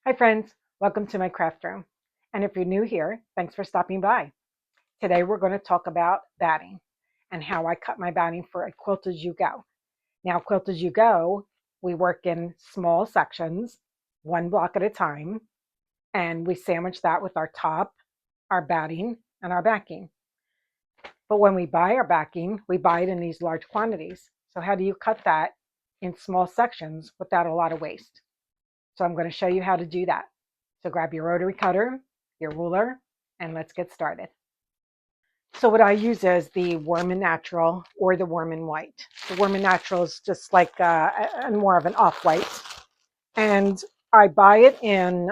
Hi friends, welcome to my craft room. And if you're new here, thanks for stopping by. Today we're going to talk about batting and how I cut my batting for a Quilt As You Go. Now, Quilt As You Go, we work in small sections, one block at a time, and we sandwich that with our top, our batting, and our backing. But when we buy our backing, we buy it in these large quantities. So how do you cut that in small sections without a lot of waste? So I'm going to show you how to do that. So grab your rotary cutter, your ruler, and let's get started. So what I use is the Warm and Natural or the Warm and White. The Warm and Natural is just like more of an off-white. And I buy it in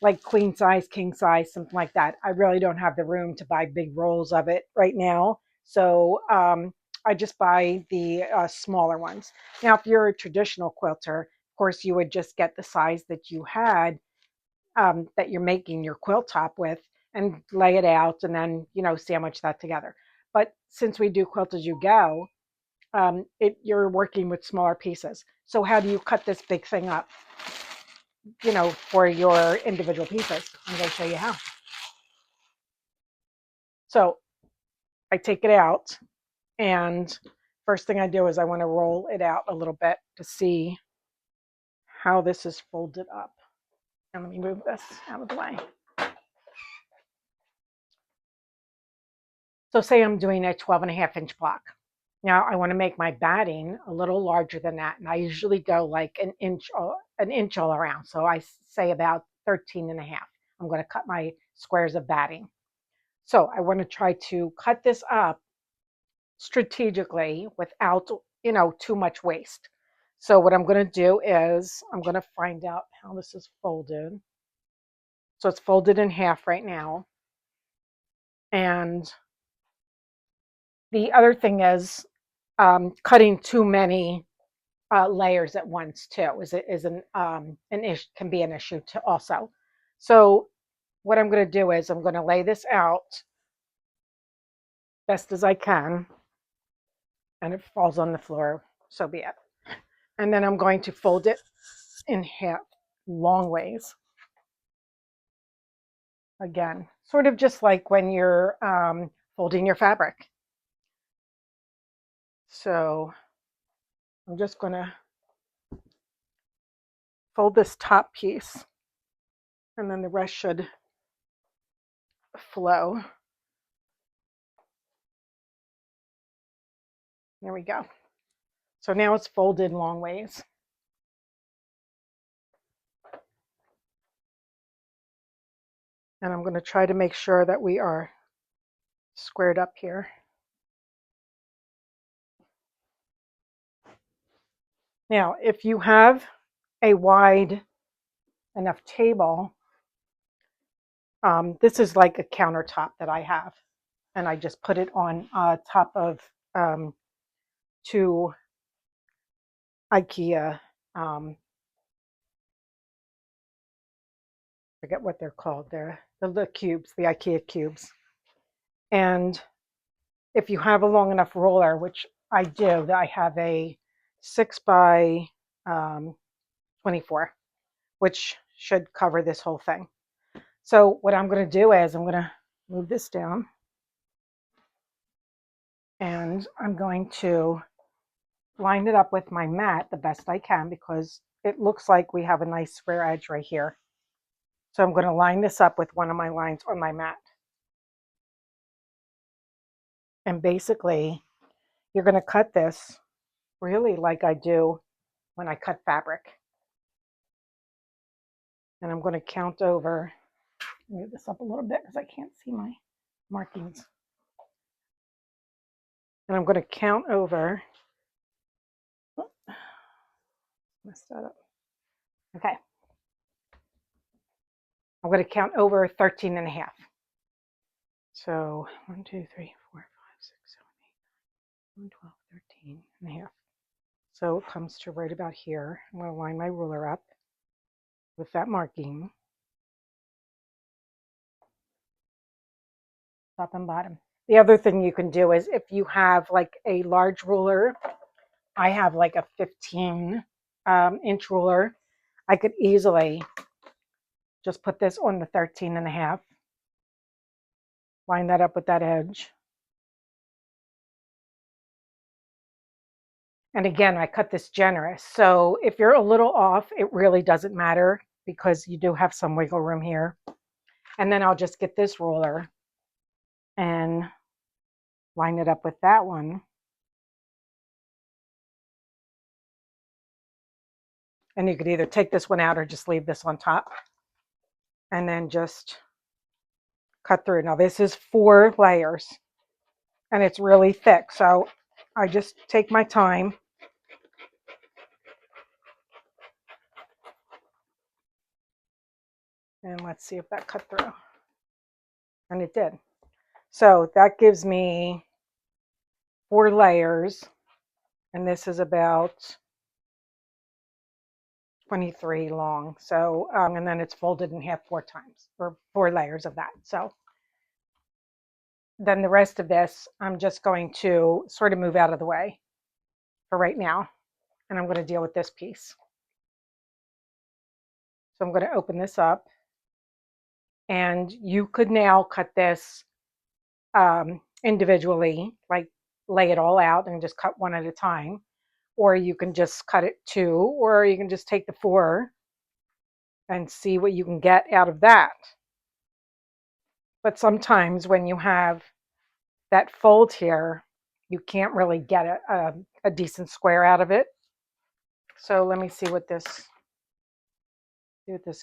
like queen size, king size, something like that. I really don't have the room to buy big rolls of it right now. So I just buy the smaller ones. Now, if you're a traditional quilter, of course, you would just get the size that you had that you're making your quilt top with and lay it out and then, sandwich that together. But since we do Quilt As You Go, you're working with smaller pieces. So how do you cut this big thing up, for your individual pieces? I'm going to show you how. So I take it out, and first thing I do is I want to roll it out a little bit to see how this is folded up. And let me move this out of the way. So say I'm doing a 12.5-inch block. Now I want to make my batting a little larger than that. And I usually go like an inch all around. So I say about 13.5. I'm going to cut my squares of batting. So I want to try to cut this up strategically without, too much waste. So what I'm going to do is I'm going to find out how this is folded. So it's folded in half right now. And the other thing is cutting too many layers at once too can be an issue too also. So what I'm going to do is I'm going to lay this out best as I can, and if it falls on the floor, so be it. And then I'm going to fold it in half long ways. Again, sort of just like when you're folding your fabric. So I'm just going to fold this top piece, and then the rest should flow. There we go. So now it's folded long ways. And I'm going to try to make sure that we are squared up here. Now, if you have a wide enough table, this is like a countertop that I have. And I just put it on top of two IKEA, forget what they're called. They're the cubes, the IKEA cubes. And if you have a long enough roller, which I do, I have a 6 by 24, which should cover this whole thing. So what I'm going to do is I'm going to move this down, and I'm going to line it up with my mat the best I can because it looks like we have a nice square edge right here. So I'm going to line this up with one of my lines on my mat. And basically, you're going to cut this really like I do when I cut fabric. And I'm going to count over, move this up a little bit because I can't see my markings. And I'm going to count over, messed that up. Okay. I'm going to count over 13.5. So 1, 2, 3, 4, 5, 6, 7, 8, 9, 10, 12, 13.5. So it comes to right about here. I'm going to line my ruler up with that marking, top and bottom. The other thing you can do is if you have like a large ruler, I have like a 15 inch ruler. I could easily just put this on the 13.5, line that up with that edge. And again, I cut this generous. So if you're a little off, it really doesn't matter because you do have some wiggle room here. And then I'll just get this ruler and line it up with that one. And you could either take this one out or just leave this on top. And then just cut through. Now this is 4 layers and it's really thick. So I just take my time. And let's see if that cut through. And it did. So that gives me 4 layers. And this is about 23 long. So, and then it's folded in half 4 times, or 4 layers of that. So then the rest of this, I'm just going to sort of move out of the way for right now. And I'm going to deal with this piece. So I'm going to open this up. And you could now cut this individually, like lay it all out and just cut one at a time. Or you can just cut it 2, or you can just take the 4 and see what you can get out of that. But sometimes when you have that fold here, you can't really get a decent square out of it. So let me see what this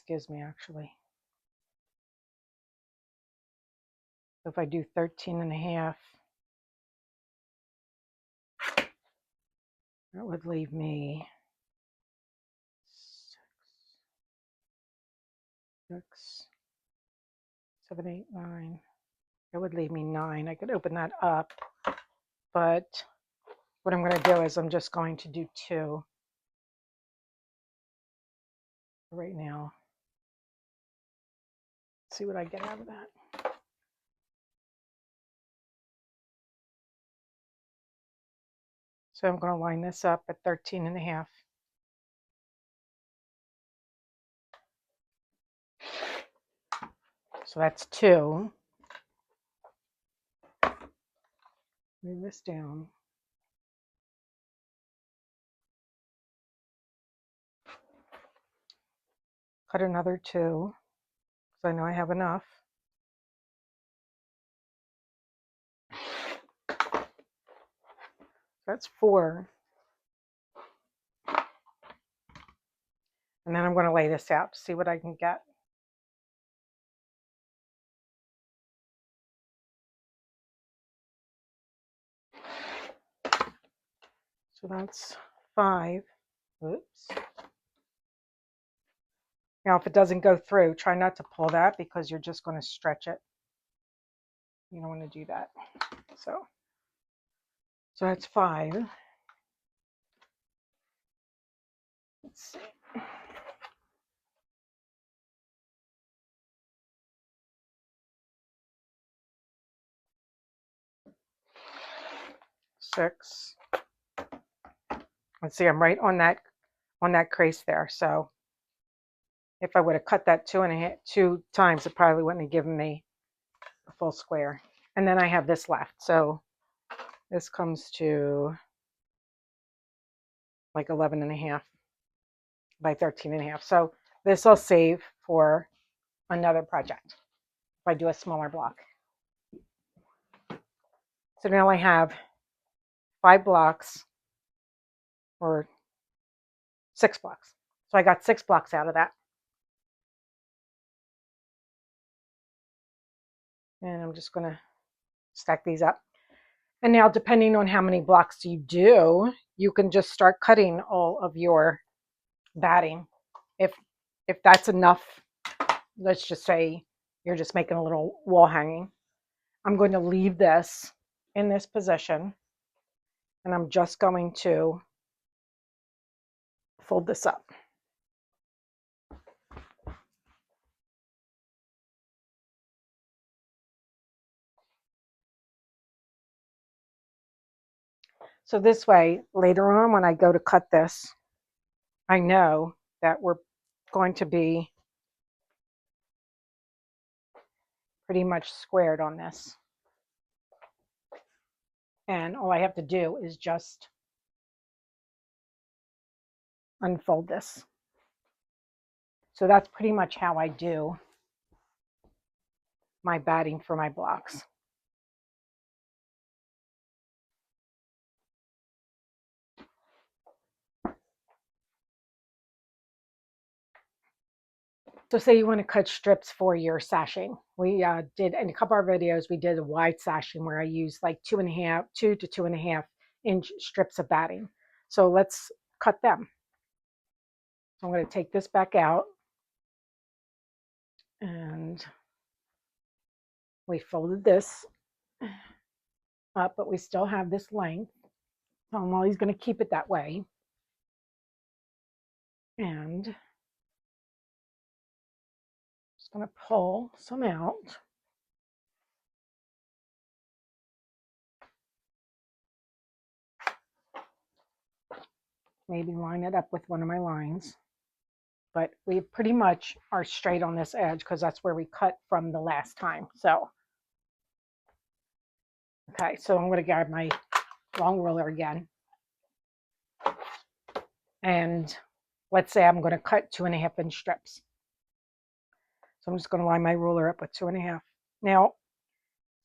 gives me actually. So if I do 13.5, that would leave me 6, 7, 8, 9. It would leave me 9. I could open that up, but what I'm going to do is I'm just going to do 2 right now. See what I get out of that. So I'm going to line this up at 13.5. So that's 2. Move this down. Cut another 2, so I know I have enough. That's 4. And then I'm going to lay this out to see what I can get. So that's 5. Oops. Now, if it doesn't go through, try not to pull that because you're just going to stretch it. You don't want to do that. So that's 5. Let's see. 6. Let's see, I'm right on that crease there. So if I would have cut that 2 times, it probably wouldn't have given me a full square. And then I have this left. So this comes to like 11.5 by 13.5. So this I'll save for another project if I do a smaller block. So now I have 5 blocks or 6 blocks. So I got 6 blocks out of that. And I'm just going to stack these up. And now depending on how many blocks you do, you can just start cutting all of your batting. If that's enough, let's just say you're just making a little wall hanging. I'm going to leave this in this position and I'm just going to fold this up. So this way, later on when I go to cut this, I know that we're going to be pretty much squared on this. And all I have to do is just unfold this. So that's pretty much how I do my batting for my blocks. So say you want to cut strips for your sashing. We did in a couple of our videos, we did a wide sashing where I used like 2 to 2.5 inch strips of batting. So let's cut them. So I'm going to take this back out, and we folded this up, but we still have this length. So I'm always going to keep it that way. And just going to pull some out. Maybe line it up with one of my lines. But we pretty much are straight on this edge because that's where we cut from the last time. So, okay, so I'm going to grab my long ruler again. And let's say I'm going to cut 2.5 inch strips. So I'm just going to line my ruler up with 2.5. Now,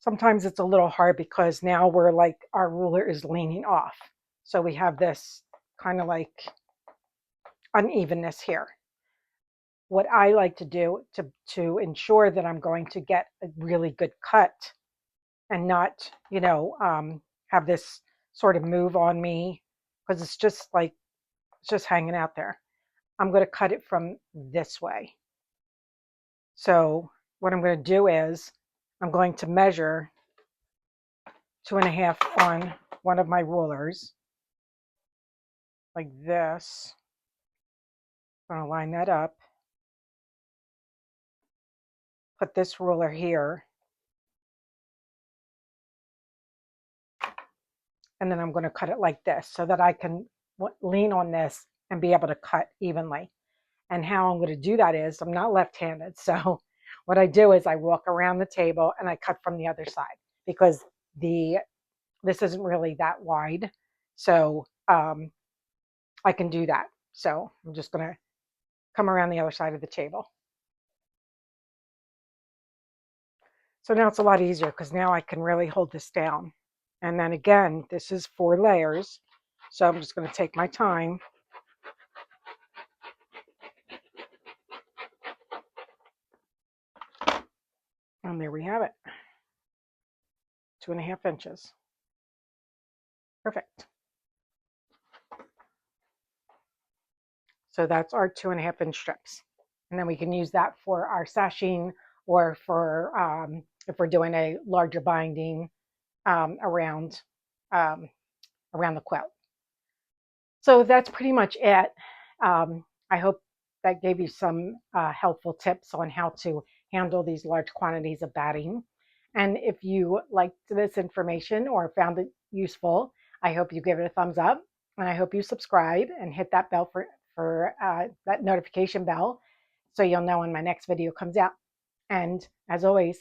sometimes it's a little hard because now we're like, our ruler is leaning off. So we have this kind of like unevenness here. What I like to do to ensure that I'm going to get a really good cut and not, have this sort of move on me because it's just like, it's just hanging out there. I'm going to cut it from this way. So what I'm going to do is I'm going to measure 2.5 on one of my rulers like this. I'm going to line that up. Put this ruler here. And then I'm going to cut it like this so that I can lean on this and be able to cut evenly. And how I'm going to do that is I'm not left-handed. So what I do is I walk around the table and I cut from the other side because this isn't really that wide. So I can do that. So I'm just going to come around the other side of the table. So now it's a lot easier because now I can really hold this down. And then again, this is 4 layers. So I'm just going to take my time. And there we have it. 2.5 inches. Perfect. So that's our 2.5 inch strips. And then we can use that for our sashing or for if we're doing a larger binding around the quilt. So that's pretty much it. I hope that gave you some helpful tips on how to handle these large quantities of batting. And if you liked this information or found it useful, I hope you give it a thumbs up, and I hope you subscribe and hit that bell for that notification bell so you'll know when my next video comes out. And as always,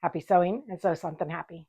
happy sewing and sew something happy.